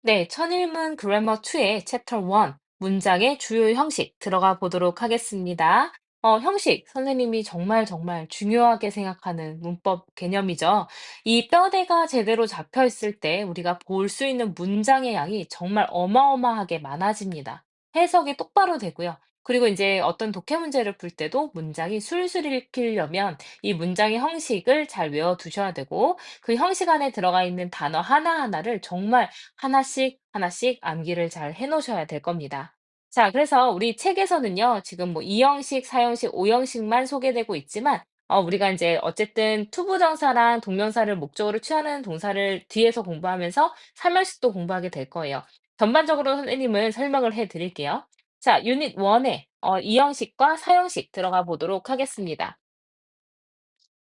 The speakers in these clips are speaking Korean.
네, 천일문 그래머 2의 챕터 1, 문장의 주요 형식 들어가 보도록 하겠습니다. 형식, 선생님이 정말 정말 중요하게 생각하는 문법 개념이죠. 이 뼈대가 제대로 잡혀 있을 때 우리가 볼 수 있는 문장의 양이 정말 어마어마하게 많아집니다. 해석이 똑바로 되고요. 그리고 이제 어떤 독해 문제를 풀 때도 문장이 술술 읽히려면 이 문장의 형식을 잘 외워두셔야 되고, 그 형식 안에 들어가 있는 단어 하나하나를 정말 하나씩 하나씩 암기를 잘 해 놓으셔야 될 겁니다. 자, 그래서 우리 책에서는요, 지금 뭐 2형식, 4형식, 5형식만 소개되고 있지만, 우리가 이제 어쨌든 투부정사랑 동명사를 목적으로 취하는 동사를 뒤에서 공부하면서 3형식도 공부하게 될 거예요. 전반적으로 선생님은 설명을 해 드릴게요. 자, 유닛 1에 2형식과 4형식 들어가 보도록 하겠습니다.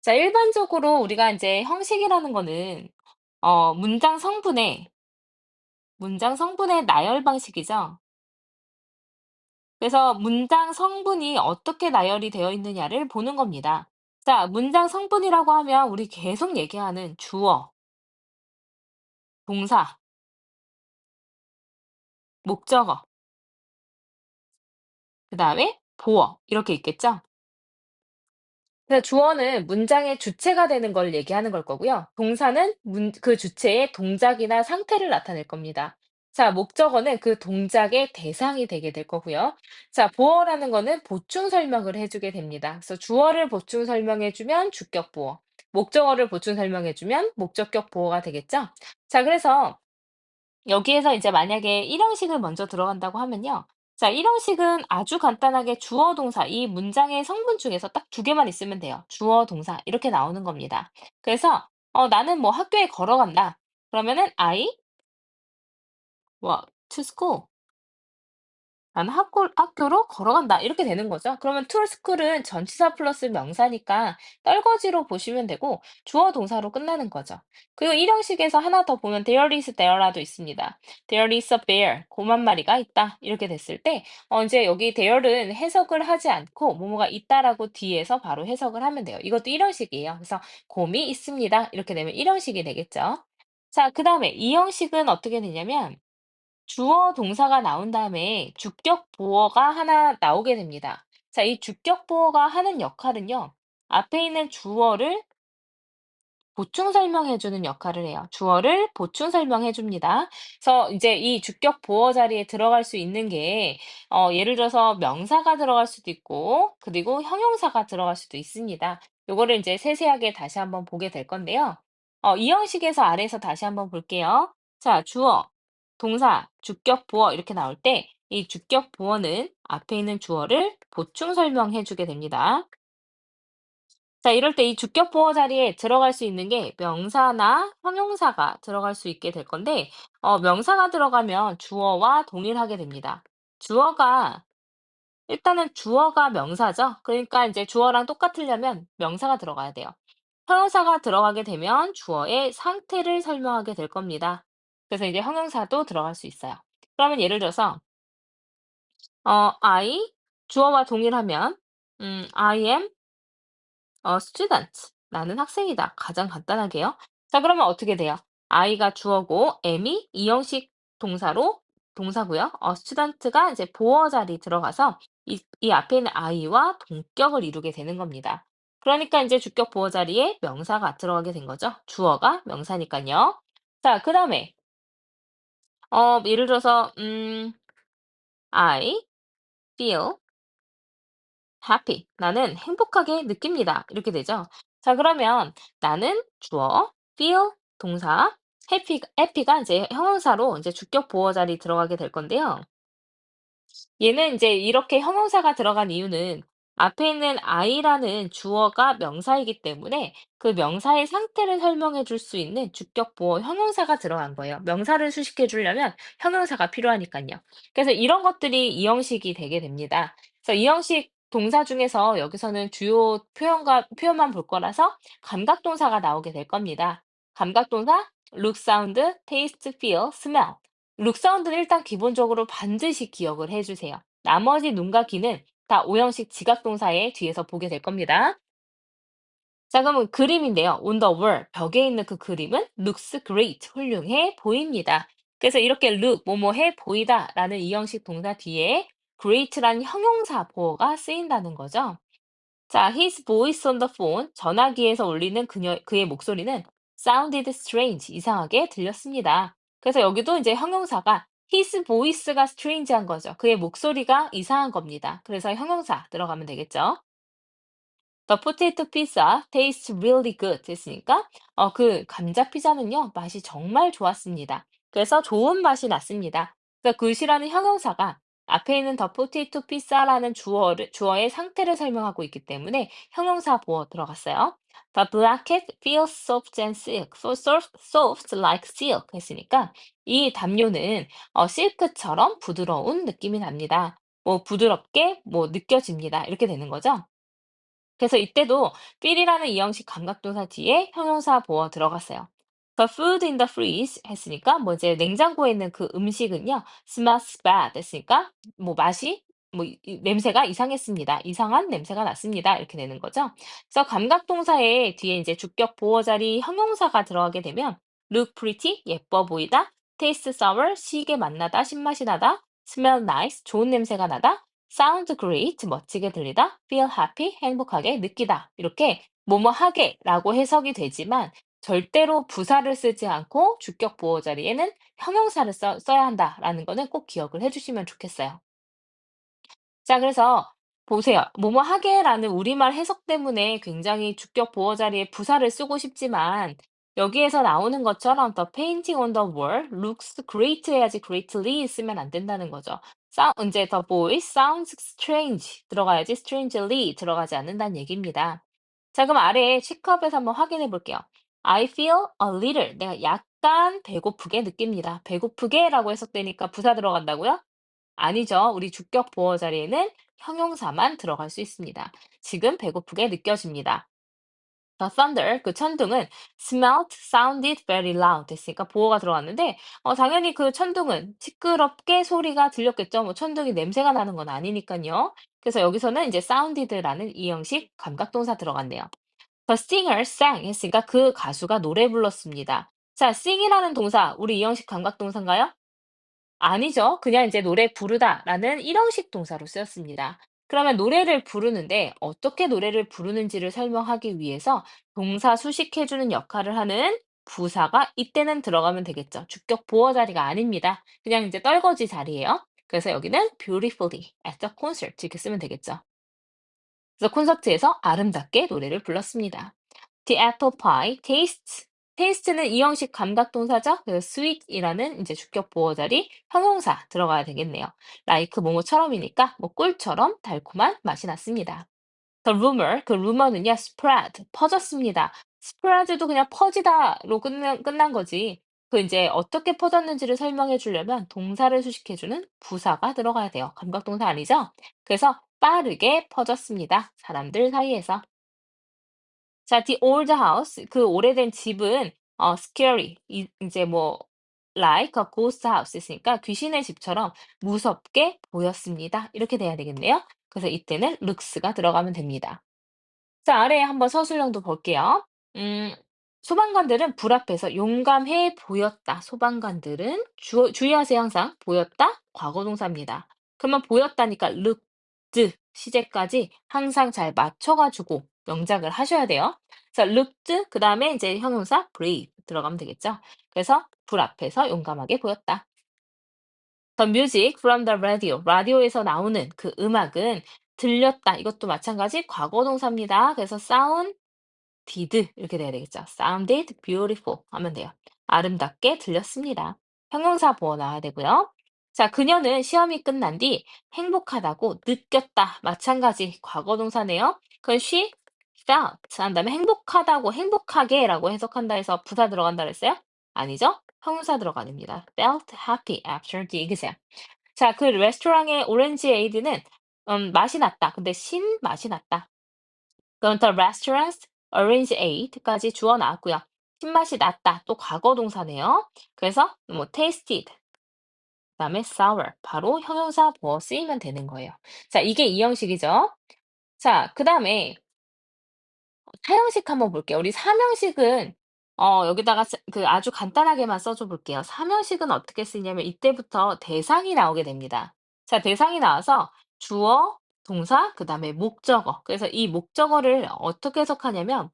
자, 일반적으로 우리가 이제 형식이라는 거는 문장 성분의 나열 방식이죠. 그래서 문장 성분이 어떻게 나열이 되어 있느냐를 보는 겁니다. 자, 문장 성분이라고 하면 우리 계속 얘기하는 주어, 동사, 목적어, 그다음에 보어 이렇게 있겠죠? 그래서 주어는 문장의 주체가 되는 걸 얘기하는 걸 거고요. 동사는 그 주체의 동작이나 상태를 나타낼 겁니다. 자, 목적어는 그 동작의 대상이 되게 될 거고요. 자, 보어라는 거는 보충 설명을 해주게 됩니다. 그래서 주어를 보충 설명해주면 주격 보어, 목적어를 보충 설명해주면 목적격 보어가 되겠죠? 자, 그래서 여기에서 이제 만약에 1형식을 먼저 들어간다고 하면요. 자, 1형식은 아주 간단하게 주어, 동사, 이 문장의 성분 중에서 딱 두 개만 있으면 돼요. 주어, 동사 이렇게 나오는 겁니다. 그래서 나는 뭐 학교에 걸어간다. 그러면은 I walk to school. 나는 학교로 걸어간다. 이렇게 되는 거죠. 그러면 to school은 전치사 플러스 명사니까 떨거지로 보시면 되고 주어 동사로 끝나는 거죠. 그리고 1형식에서 하나 더 보면 there is there라도 있습니다. There is a bear. 곰 한 마리가 있다. 이렇게 됐을 때 이제 여기 there는 해석을 하지 않고 뭐뭐가 있다라고 뒤에서 바로 해석을 하면 돼요. 이것도 1형식이에요. 그래서 곰이 있습니다. 이렇게 되면 1형식이 되겠죠. 자, 그다음에 2형식은 어떻게 되냐면 주어 동사가 나온 다음에 주격 보어가 하나 나오게 됩니다. 자, 이 주격 보어가 하는 역할은요. 앞에 있는 주어를 보충 설명해 주는 역할을 해요. 주어를 보충 설명해 줍니다. 그래서 이제 이 주격 보어 자리에 들어갈 수 있는 게 예를 들어서 명사가 들어갈 수도 있고 그리고 형용사가 들어갈 수도 있습니다. 요거를 이제 세세하게 다시 한번 보게 될 건데요. 이 형식에서 아래에서 다시 한번 볼게요. 자, 주어, 동사, 주격 보어 이렇게 나올 때 이 주격 보어는 앞에 있는 주어를 보충 설명해 주게 됩니다. 자, 이럴 때 이 주격 보어 자리에 들어갈 수 있는 게 명사나 형용사가 들어갈 수 있게 될 건데, 명사가 들어가면 주어와 동일하게 됩니다. 주어가, 일단은 주어가 명사죠. 그러니까 이제 주어랑 똑같으려면 명사가 들어가야 돼요. 형용사가 들어가게 되면 주어의 상태를 설명하게 될 겁니다. 그래서 이제 형용사도 들어갈 수 있어요. 그러면 예를 들어서, I, 주어와 동일하면, I am student. 나는 학생이다. 가장 간단하게요. 자, 그러면 어떻게 돼요? I가 주어고 am이 이형식 동사로 동사고요. student가 이제 보어 자리 들어가서 이 앞에 있는 I와 동격을 이루게 되는 겁니다. 그러니까 이제 주격 보어 자리에 명사가 들어가게 된 거죠. 주어가 명사니까요. 자, 그다음에 예를 들어서 I feel happy. 나는 행복하게 느낍니다. 이렇게 되죠. 자, 그러면 나는 주어, feel 동사, happy가 이제 형용사로 이제 주격 보어 자리 들어가게 될 건데요. 얘는 이제 이렇게 형용사가 들어간 이유는 앞에 있는 I라는 주어가 명사이기 때문에 그 명사의 상태를 설명해 줄 수 있는 주격 보어 형용사가 들어간 거예요. 명사를 수식해 주려면 형용사가 필요하니까요. 그래서 이런 것들이 이 형식이 되게 됩니다. 그래서 이 형식 동사 중에서 여기서는 주요 표현만 볼 거라서 감각동사가 나오게 될 겁니다. 감각동사 look, sound, taste, feel, smell. 룩 사운드는 일단 기본적으로 반드시 기억을 해 주세요. 나머지 눈과 귀는 다 오형식 지각동사의 뒤에서 보게 될 겁니다. 자, 그러면 그림인데요. On the wall, 벽에 있는 그 그림은 looks great, 훌륭해 보입니다. 그래서 이렇게 look, 뭐뭐해 보이다라는 이형식 동사 뒤에 great라는 형용사 보어가 쓰인다는 거죠. 자, his voice on the phone, 전화기에서 울리는 그의 목소리는 sounded strange, 이상하게 들렸습니다. 그래서 여기도 이제 형용사가 his voice가 strange한 거죠. 그의 목소리가 이상한 겁니다. 그래서 형용사 들어가면 되겠죠. The potato pizza tastes really good 했으니까 그 감자 피자는요 맛이 정말 좋았습니다. 그래서 좋은 맛이 났습니다. 그러니까 good이라는 형용사가 앞에 있는 the potato pizza라는 주어의 상태를 설명하고 있기 때문에 형용사 보어 들어갔어요. The blanket feels soft and silk, soft like silk 했으니까 이 담요는 실크처럼 부드러운 느낌이 납니다. 뭐 부드럽게 뭐 느껴집니다. 이렇게 되는 거죠. 그래서 이때도 feel이라는 이형식 감각동사 뒤에 형용사 보어 들어갔어요. The food in the freeze 했으니까 뭐 이제 냉장고에 있는 그 음식은요, smells bad 했으니까 뭐 맛이 뭐 냄새가 이상했습니다. 이상한 냄새가 났습니다. 이렇게 되는 거죠. 그래서 감각동사의 뒤에 이제 주격 보어 자리 형용사가 들어가게 되면 look pretty 예뻐 보이다, taste sour 시게 맛나다, 신맛이 나다, smell nice 좋은 냄새가 나다, sound great 멋지게 들리다, feel happy 행복하게 느끼다. 이렇게 뭐뭐하게라고 해석이 되지만 절대로 부사를 쓰지 않고 주격 보호 자리에는 형용사를 써야 한다라는 거는 꼭 기억을 해 주시면 좋겠어요. 자, 그래서 보세요. 뭐뭐 하게라는 우리말 해석 때문에 굉장히 주격 보어 자리에 부사를 쓰고 싶지만 여기에서 나오는 것처럼 the painting on the wall looks great 해야지 greatly 쓰면 안 된다는 거죠. 이제 the voice sounds strange 들어가야지 strangely 들어가지 않는다는 얘기입니다. 자, 그럼 아래에 체크업에서 한번 확인해 볼게요. I feel a little. 내가 약간 배고프게 느낍니다. 배고프게라고 해석되니까 부사 들어간다고요? 아니죠. 우리 주격 보어 자리에는 형용사만 들어갈 수 있습니다. 지금 배고프게 느껴집니다. The thunder, 그 천둥은 smelled, sounded very loud 됐으니까 보어가 들어갔는데 당연히 그 천둥은 시끄럽게 소리가 들렸겠죠. 뭐 천둥이 냄새가 나는 건 아니니까요. 그래서 여기서는 이제 sounded라는 이형식 감각동사 들어갔네요. The singer sang 했으니까 그 가수가 노래 불렀습니다. 자, sing이라는 동사, 우리 이형식 감각동사인가요? 아니죠. 그냥 이제 "노래 부르다."라는 일형식 동사로 쓰였습니다. 그러면 노래를 부르는데 어떻게 노래를 부르는지를 설명하기 위해서 동사 수식해 주는 역할을 하는 부사가 이때는 들어가면 되겠죠. 주격 보어 자리가 아닙니다. 그냥 이제 떨거지 자리예요. 그래서 여기는 beautifully at the concert 이렇게 쓰면 되겠죠. 그래서 콘서트에서 아름답게 노래를 불렀습니다. The apple pie tastes. taste는 이형식 감각 동사죠. 그래서 sweet이라는 이제 주격 보어 자리 형용사 들어가야 되겠네요. like 뭐뭐처럼이니까 뭐 꿀처럼 달콤한 맛이 났습니다. The rumor, 그 rumor는요 spread 퍼졌습니다. spread도 그냥 퍼지다로 끝난 거지. 그 이제 어떻게 퍼졌는지를 설명해 주려면 동사를 수식해 주는 부사가 들어가야 돼요. 감각 동사 아니죠? 그래서 빠르게 퍼졌습니다. 사람들 사이에서. 자, the old house 그 오래된 집은 scary 이제 뭐 like a ghost house 있으니까 귀신의 집처럼 무섭게 보였습니다. 이렇게 돼야 되겠네요. 그래서 이때는 looks가 들어가면 됩니다. 자, 아래에 한번 서술형도 볼게요. 음, 소방관들은 불 앞에서 용감해 보였다. 소방관들은 주의하세요. 항상 보였다. 과거 동사입니다. 그러면 보였다니까 looked 시제까지 항상 잘 맞춰가지고 영작을 하셔야 돼요. 자, looked 그 다음에 이제 형용사 brave 들어가면 되겠죠. 그래서 불 앞에서 용감하게 보였다. The music from the radio. 라디오에서 나오는 그 음악은 들렸다. 이것도 마찬가지 과거 동사입니다. 그래서 sound did 이렇게 돼야 되겠죠. sounded beautiful 하면 돼요. 아름답게 들렸습니다. 형용사 보어 나와야 되고요. 자, 그녀는 시험이 끝난 뒤 행복하다고 느꼈다. 마찬가지 과거 동사네요. 그건 she felt 한 다음에 행복하다고 행복하게라고 해석한다 해서 부사 들어간다 그랬어요? 아니죠? 형용사 들어가야 됩니다. felt happy after the exam. 자, 그 레스토랑의 오렌지 에이드는 맛이 났다. 근데 신맛이 났다. 그럼 the restaurant's orange aid까지 주어 나왔고요. 신맛이 났다. 또 과거 동사네요. 그래서 뭐 tasted, 그다음에 sour 바로 형용사 보어 쓰이면 되는 거예요. 자, 이게 이형식이죠. 자, 그다음에 사형식 한번 볼게요. 우리 삼형식은 여기다가 아주 간단하게만 써줘 볼게요. 삼형식은 어떻게 쓰냐면 이때부터 대상이 나오게 됩니다. 자, 대상이 나와서 주어, 동사, 그다음에 목적어. 그래서 이 목적어를 어떻게 해석하냐면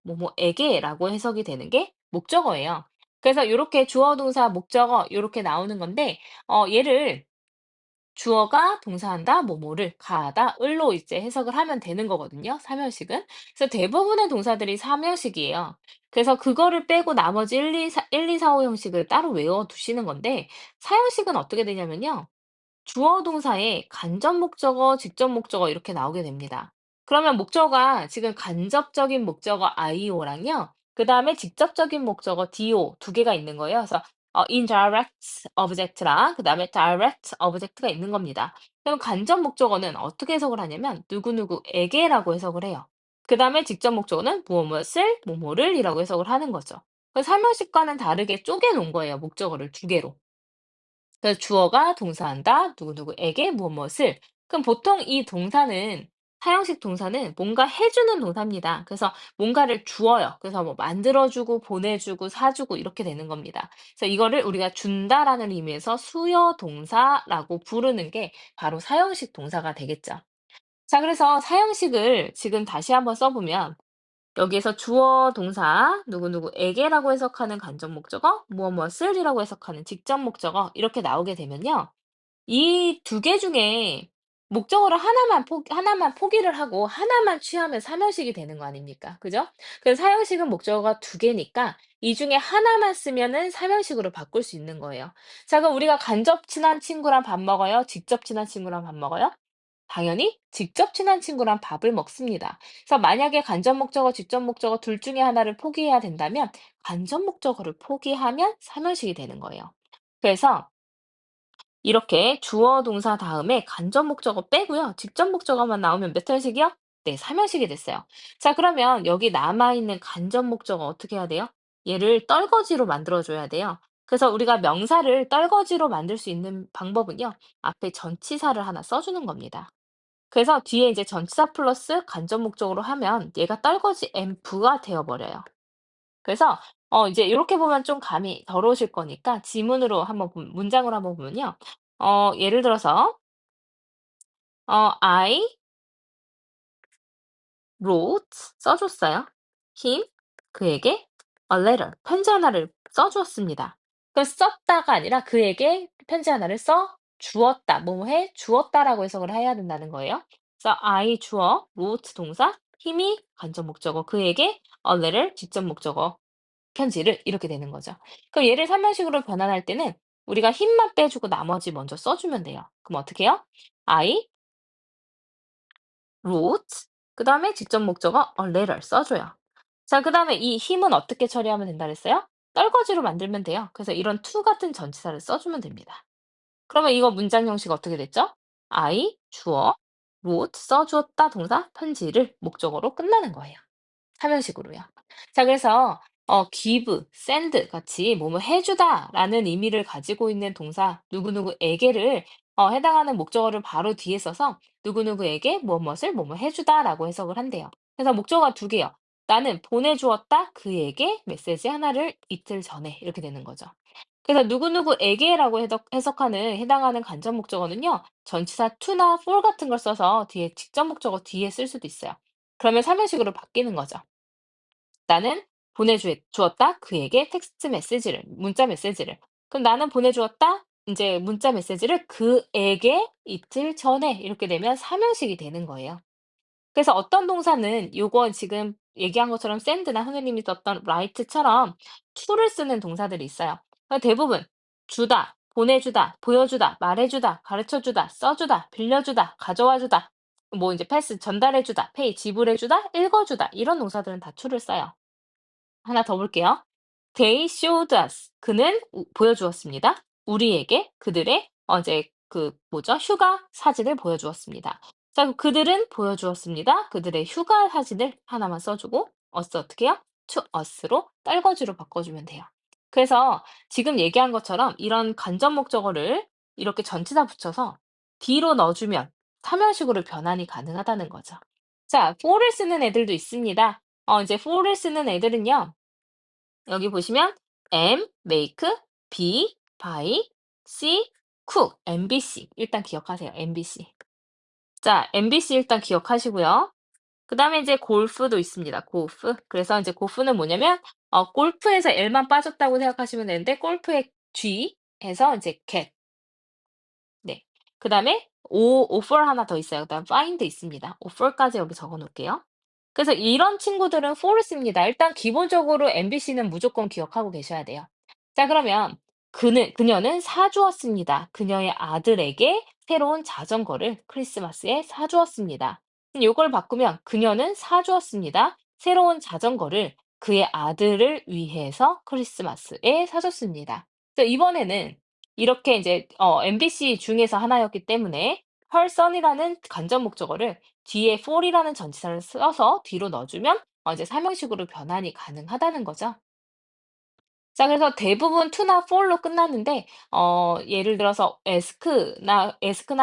뭐뭐에게라고 해석이 되는 게 목적어예요. 그래서 요렇게 주어, 동사, 목적어 요렇게 나오는 건데 얘를 주어가 동사한다, 뭐뭐를 가하다, 을로 이제 해석을 하면 되는 거거든요, 삼형식은. 그래서 대부분의 동사들이 삼형식이에요. 그래서 그거를 빼고 나머지 1, 2, 4, 5 형식을 따로 외워 두시는 건데, 사형식은 어떻게 되냐면요. 주어 동사에 간접 목적어, 직접 목적어 이렇게 나오게 됩니다. 그러면 목적어가 지금 간접적인 목적어 IO랑요. 그다음에 직접적인 목적어 DO 두 개가 있는 거예요. 그래서 indirect object랑 그다음에 direct object가 있는 겁니다. 그럼 간접 목적어는 어떻게 해석을 하냐면 누구누구에게라고 해석을 해요. 그다음에 직접 목적어는 무엇무엇을 뭐뭐를이라고 해석을 하는 거죠. 그 삼형식과는 다르게 쪼개 놓은 거예요, 목적어를 두 개로. 그래서 주어가 동사한다. 누구누구에게 무엇무엇을. 그럼 보통 이 동사는 사형식 동사는 뭔가 해 주는 동사입니다. 그래서 뭔가를 주어요. 그래서 뭐 만들어 주고 보내 주고 사 주고 이렇게 되는 겁니다. 그래서 이거를 우리가 준다라는 의미에서 수여 동사라고 부르는 게 바로 사형식 동사가 되겠죠. 자, 그래서 사형식을 지금 다시 한번 써 보면 여기에서 주어, 동사, 누구누구에게라고 해석하는 간접 목적어, 무엇 무엇을이라고 해석하는 직접 목적어 이렇게 나오게 되면요. 이 두 개 중에 목적어를 하나만 포기를 하고 하나만 취하면 삼형식이 되는 거 아닙니까? 그죠? 그래서 사형식은 목적어가 두 개니까 이 중에 하나만 쓰면은 삼형식으로 바꿀 수 있는 거예요. 자, 그럼 우리가 간접 친한 친구랑 밥 먹어요? 직접 친한 친구랑 밥 먹어요? 당연히 직접 친한 친구랑 밥을 먹습니다. 그래서 만약에 간접 목적어, 직접 목적어 둘 중에 하나를 포기해야 된다면 간접 목적어를 포기하면 삼형식이 되는 거예요. 그래서 이렇게 주어 동사 다음에 간접 목적어 빼고요. 직접 목적어만 나오면 몇 형식이요? 네, 삼형식이 됐어요. 자, 그러면 여기 남아있는 간접 목적어 어떻게 해야 돼요? 얘를 떨거지로 만들어줘야 돼요. 그래서 우리가 명사를 떨거지로 만들 수 있는 방법은요. 앞에 전치사를 하나 써주는 겁니다. 그래서 뒤에 이제 전치사 플러스 간접 목적으로 하면 얘가 떨거지 앰프가 되어 버려요. 그래서 이제 이렇게 보면 좀 감이 덜 오실 거니까 지문으로 한번 문장으로 한번 보면요. 예를 들어서 I wrote 써 줬어요. him 그에게 a letter 편지 하나를 써 주었습니다. 그 썼다가 아니라 그에게 편지 하나를 써 주었다. 뭐뭐 해 주었다라고 해석을 해야 된다는 거예요. 그래서 I 주어 wrote 동사 힘이 간접 목적어 그에게 a letter 직접 목적어 편지를 이렇게 되는 거죠. 그럼 얘를 삼형식으로 변환할 때는 우리가 힘만 빼주고 나머지 먼저 써주면 돼요. 그럼 어떻게 해요? I wrote 그다음에 직접 목적어 a letter 써줘요. 자, 그다음에 이 힘은 어떻게 처리하면 된다 그랬어요? 떨거지로 만들면 돼요. 그래서 이런 to 같은 전치사를 써주면 됩니다. 그러면 이거 문장 형식 어떻게 됐죠? I 주어 wrote 써주었다 동사 편지를 목적어로 끝나는 거예요. 삼형식으로요. 자, 그래서 give, send 같이 뭐뭐 해 주다라는 의미를 가지고 있는 동사 누구누구에게를 해당하는 목적어를 바로 뒤에 써서 누구누구에게 무엇무엇을 뭐뭐 해 주다라고 해석을 한대요. 그래서 목적어가 두 개요. 나는 보내 주었다 그에게 메시지 하나를 이틀 전에 이렇게 되는 거죠. 그래서 누구누구에게라고 해석하는 해당하는 간접 목적어는요. 전치사 to나 for 같은 걸 써서 뒤에 직접 목적어 뒤에 쓸 수도 있어요. 그러면 삼형식으로 바뀌는 거죠. 나는 주었다. 그에게 텍스트 메시지를, 문자 메시지를. 그럼 나는 보내주었다. 이제 문자 메시지를 그에게 이틀 전에 이렇게 되면 삼형식이 되는 거예요. 그래서 어떤 동사는 요거 지금 얘기한 것처럼 send나 선생님이 썼던 write처럼 to를 쓰는 동사들이 있어요. 대부분 주다, 보내주다, 보여주다, 말해주다, 가르쳐주다, 써주다, 빌려주다, 가져와주다, 뭐 이제 패스, 전달해주다, pay, 지불해주다, 읽어주다 이런 동사들은 다 to를 써요. 하나 더 볼게요. They showed us. 그는 보여주었습니다. 우리에게 그들의 이제 그 뭐죠? 휴가 사진을 보여주었습니다. 자, 그럼 그들은 보여주었습니다. 그들의 휴가 사진을 하나만 써주고 us 어떻게 해요? to us로 딸거지로 바꿔주면 돼요. 그래서 지금 얘기한 것처럼 이런 간접 목적어를 이렇게 전치사 붙여서 뒤로 넣어주면 삼형식으로 변환이 가능하다는 거죠. 자, for를 쓰는 애들도 있습니다. 이제 for를 쓰는 애들은요. 여기 보시면 M, make, B, buy, C, cook, MBC. 일단 기억하세요. MBC. 자, MBC 일단 기억하시고요. 그다음에 이제 골프도 있습니다. 골프. 그래서 이제 골프는 뭐냐면 골프에서 L만 빠졌다고 생각하시면 되는데 골프의 G 해서 이제 get. 네. 그다음에 offer 하나 더 있어요. 그다음 find 있습니다. offer까지 여기 적어 놓을게요. 그래서 이런 친구들은 for를 씁니다. 일단 기본적으로 MBC는 무조건 기억하고 계셔야 돼요. 자, 그러면 그녀는 사 주었습니다. 그녀의 아들에게 새로운 자전거를 크리스마스에 사 주었습니다. 요걸 바꾸면 그녀는 사 주었습니다. 새로운 자전거를 그의 아들을 위해서 크리스마스에 사 줬습니다. 그래서 이번에는 이렇게 이제 MBC 중에서 하나였기 때문에 her son이라는 간접 목적어를 뒤에 for이라는 전치사를 써서 뒤로 넣어 주면 이제 삼형식으로 변환이 가능하다는 거죠. 자, 그래서 대부분 to나 for로 끝나는데 예를 들어서 그러니까 ask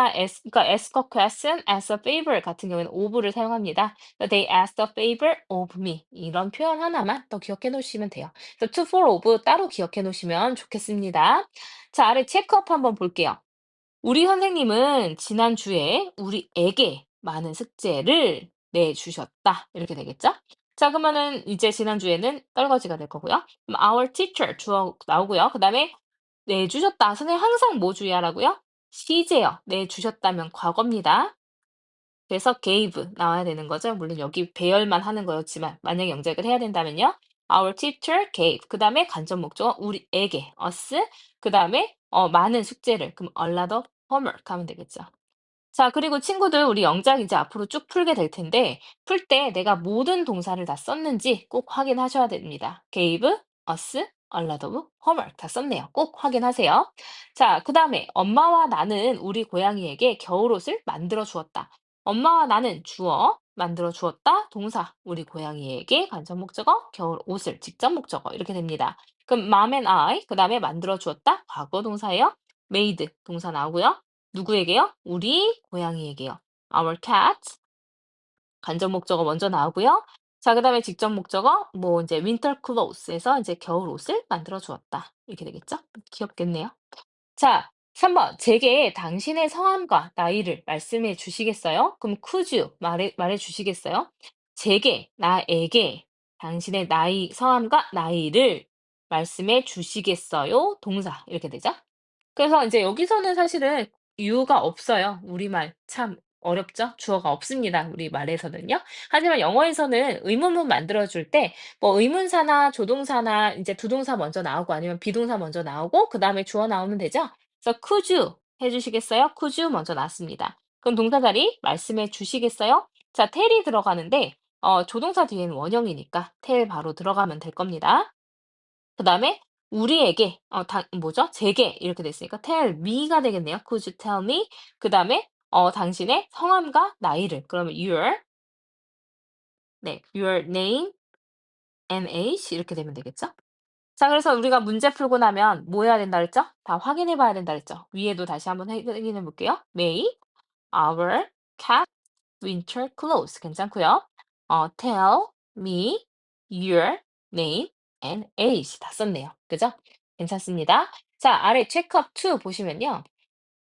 a question as a favor 같은 경우에는 of를 사용합니다. 그래서 "They asked a favor of me." 이런 표현 하나만 더 기억해 놓으시면 돼요. 그래서 to, for, of 따로 기억해 놓으시면 좋겠습니다. 자, 아래 체크업 한번 볼게요. "우리 선생님은 지난주에 우리에게 많은 숙제를 내주셨다." 이렇게 되겠죠? 자, 그러면은 이제 지난주에는 떨거지가 될 거고요. 그럼 our teacher 주어 나오고요. 그다음에 "내주셨다." 선생님 항상 뭐 주의하라고요? 시제요. 내주셨다면 과거입니다. 그래서 gave 나와야 되는 거죠. 물론 여기 배열만 하는 거였지만 만약에 영작을 해야 된다면요. Our teacher gave. 그다음에 간접 목적어 우리에게 us. 그다음에 많은 숙제를 그럼 a lot of homework 하면 되겠죠. 자, 그리고 친구들 우리 영작 이제 앞으로 쭉 풀게 될 텐데 풀 때 내가 모든 동사를 다 썼는지 꼭 확인하셔야 됩니다. gave, us, a lot of homework 다 썼네요. 꼭 확인하세요. 자, 그다음에 엄마와 나는 우리 고양이에게 겨울옷을 만들어 주었다. 엄마와 나는 주어 만들어 주었다. 동사 우리 고양이에게 간접 목적어 겨울옷을 직접 목적어 이렇게 됩니다. 그럼 mom and I 그다음에 만들어 주었다. 과거 동사예요. made 동사 나오고요. 누구에게요? 우리 고양이에게요. Our cat 간접 목적어 먼저 나오고요. 자, 그다음에 직접 목적어 뭐 이제 winter clothes에서 이제 겨울옷을 만들어 주었다. 이렇게 되겠죠? 귀엽겠네요. 자, 3번. 제게 당신의 성함과 나이를 말씀해 주시겠어요? 그럼 could you 말해 주시겠어요? 제게, 나에게 당신의 성함과 나이를 말씀해 주시겠어요? 동사 이렇게 되죠? 그래서 이제 여기서는 사실은 유가 없어요. 우리말 참 어렵죠? 주어가 없습니다, 우리말에서는요. 하지만 영어에서는 의문문 만들어 줄 때 뭐 의문사나 조동사나 인제 부동사 먼저 나오고 아니면 비동사 먼저 나오고 그다음에 주어 나오면 되죠. 그래서 could you 해 주시겠어요? could you 먼저 나왔습니다. 그럼 동사 자리 말씀해 주시겠어요? 자, tell이 들어가는데 조동사 뒤에는 원형이니까 tell 바로 들어가면 될 겁니다. 그다음에 우리에게 뭐죠? 제게 이렇게 됐으니까 tell me가 되겠네요. Could you tell me? 그다음에 당신의 성함과 나이를 그러면 your name and age 이렇게 되면 되겠죠? 자, 그래서 우리가 문제 풀고 나면 뭐 해야 된다 그랬죠? 다 확인해 봐야 된다 그랬죠? 위에도 다시 한번 확인해 볼게요. May our cat winter clothes 괜찮고요. tell me your name and age 다 썼네요. 그죠? 괜찮습니다. 자, 아래 체크업 2 보시면요.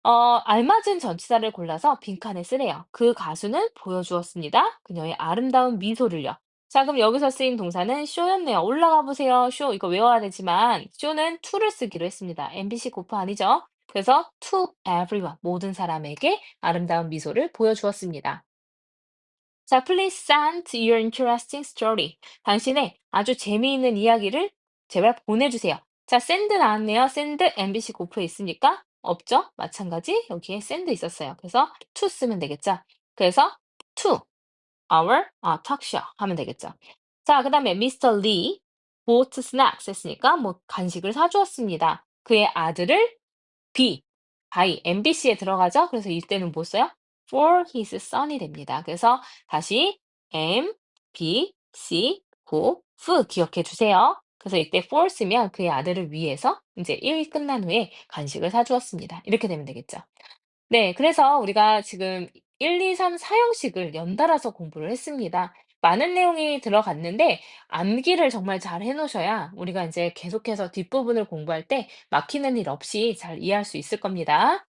알맞은 전치사를 골라서 빈칸에 쓰래요. 그 가수는 보여주었습니다. 그녀의 아름다운 미소를요. 자, 그럼 여기서 쓰인 동사는 show였네요. 올라가 보세요. show 이거 외워야 되지만 show는 to를 쓰기로 했습니다. MBC 고프 아니죠? 그래서 to everyone 모든 사람에게 아름다운 미소를 보여주었습니다. 자, please send your interesting story. 당신의 아주 재미있는 이야기를 제발 보내주세요. 자, send 나왔네요. send MBC 고프에 있으니까 없죠? 마찬가지 여기에 send 있었어요. 그래서 to 쓰면 되겠죠? 그래서 to our talk show 하면 되겠죠? 자, 그다음에 Mr. Lee bought snacks 했으니까 뭐 간식을 사주었습니다. 그의 아들을 by MBC에 들어가죠. 그래서 이때는 뭐 써요? for his son이 됩니다. 그래서 다시 M, B, C, 고, F 기억해 주세요. 그래서 이때 for 쓰면 그의 아들을 위해서 이제 1 끝난 후에 간식을 사주었습니다. 이렇게 되면 되겠죠. 네, 그래서 우리가 지금 1, 2, 3, 4형식을 연달아서 공부를 했습니다. 많은 내용이 들어갔는데 암기를 정말 잘 해 놓으셔야 우리가 이제 계속해서 뒷부분을 공부할 때 막히는 일 없이 잘 이해할 수 있을 겁니다.